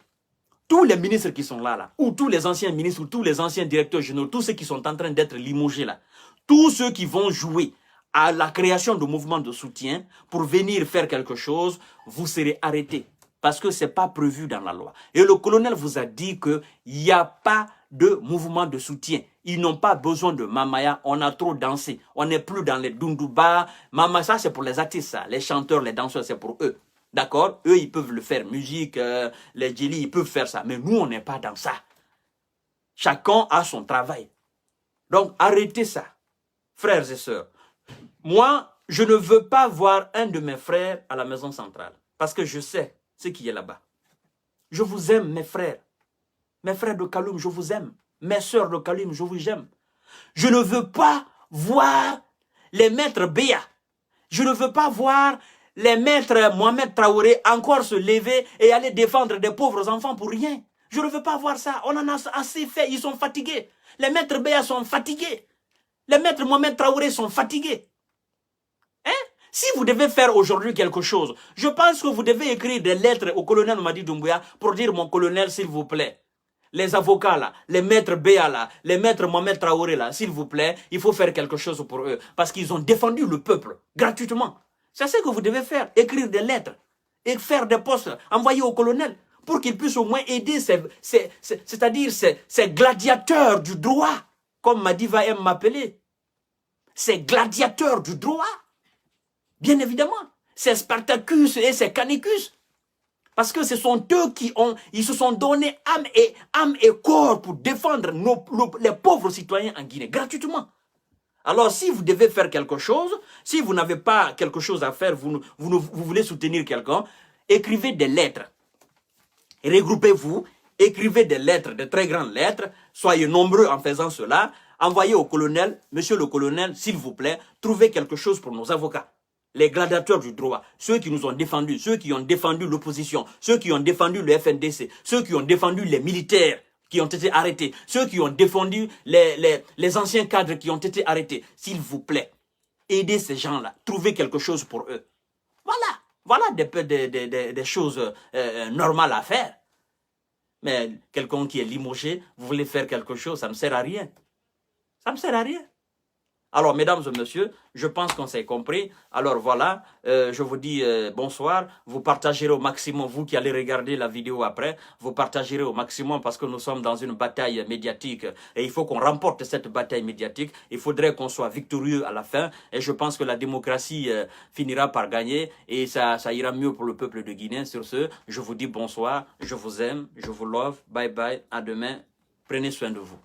tous les ministres qui sont là, ou tous les anciens ministres, ou tous les anciens directeurs généraux, tous ceux qui sont en train d'être limogés là, tous ceux qui vont jouer à la création de mouvements de soutien pour venir faire quelque chose, vous serez arrêtés. Parce que ce n'est pas prévu dans la loi. Et le colonel vous a dit qu'il n'y a pas de mouvement de soutien. Ils n'ont pas besoin de Mamaya. On a trop dansé. On n'est plus dans les Dundouba. Mamaya, ça c'est pour les artistes, ça. Les chanteurs, les danseurs, c'est pour eux. D'accord? Eux, ils peuvent le faire. Musique, les djeli, ils peuvent faire ça. Mais nous, on n'est pas dans ça. Chacun a son travail. Donc, arrêtez ça. Frères et sœurs. Moi, je ne veux pas voir un de mes frères à la maison centrale. Parce que je sais ce qui est là-bas. Je vous aime, mes frères. Mes frères de Kaloum, je vous aime. Mes sœurs de Kaloum, je vous aime. Je ne veux pas voir les maîtres Béa. Je ne veux pas voir les maîtres Mohamed Traoré encore se lever et aller défendre des pauvres enfants pour rien. Je ne veux pas voir ça. On en a assez fait. Ils sont fatigués. Les maîtres Béa sont fatigués. Les maîtres Mohamed Traoré sont fatigués. Hein? Si vous devez faire aujourd'hui quelque chose, je pense que vous devez écrire des lettres au colonel Mamadi Doumbouya pour dire, mon colonel, s'il vous plaît, les avocats là, les maîtres Béa là, les maîtres Mohamed Traoré là, s'il vous plaît, il faut faire quelque chose pour eux. Parce qu'ils ont défendu le peuple gratuitement. C'est ce que vous devez faire, écrire des lettres et faire des postes, envoyer au colonel pour qu'il puisse au moins aider c'est-à-dire ces gladiateurs du droit, comme Madiva aime m'appeler. Ces gladiateurs du droit. Bien évidemment, c'est Spartacus et c'est Canicus. Parce que ce sont eux ils se sont donné âme et corps pour défendre les pauvres citoyens en Guinée, gratuitement. Alors, si vous devez faire quelque chose, si vous n'avez pas quelque chose à faire, vous voulez soutenir quelqu'un, écrivez des lettres. Regroupez-vous, écrivez des lettres, de très grandes lettres, soyez nombreux en faisant cela, envoyez au colonel, monsieur le colonel, s'il vous plaît, trouvez quelque chose pour nos avocats. Les gladiateurs du droit, ceux qui nous ont défendus, ceux qui ont défendu l'opposition, ceux qui ont défendu le FNDC, ceux qui ont défendu les militaires qui ont été arrêtés, ceux qui ont défendu les anciens cadres qui ont été arrêtés. S'il vous plaît, aidez ces gens-là, trouvez quelque chose pour eux. Voilà des choses normales à faire. Mais quelqu'un qui est limogé, vous voulez faire quelque chose, ça ne sert à rien. Ça ne sert à rien. Alors, mesdames et messieurs, je pense qu'on s'est compris. Alors voilà, je vous dis bonsoir. Vous partagerez au maximum, vous qui allez regarder la vidéo après, vous partagerez au maximum parce que nous sommes dans une bataille médiatique et il faut qu'on remporte cette bataille médiatique. Il faudrait qu'on soit victorieux à la fin et je pense que la démocratie finira par gagner et ça ira mieux pour le peuple de Guinée. Sur ce, je vous dis bonsoir, je vous aime, je vous love, bye bye, à demain, prenez soin de vous.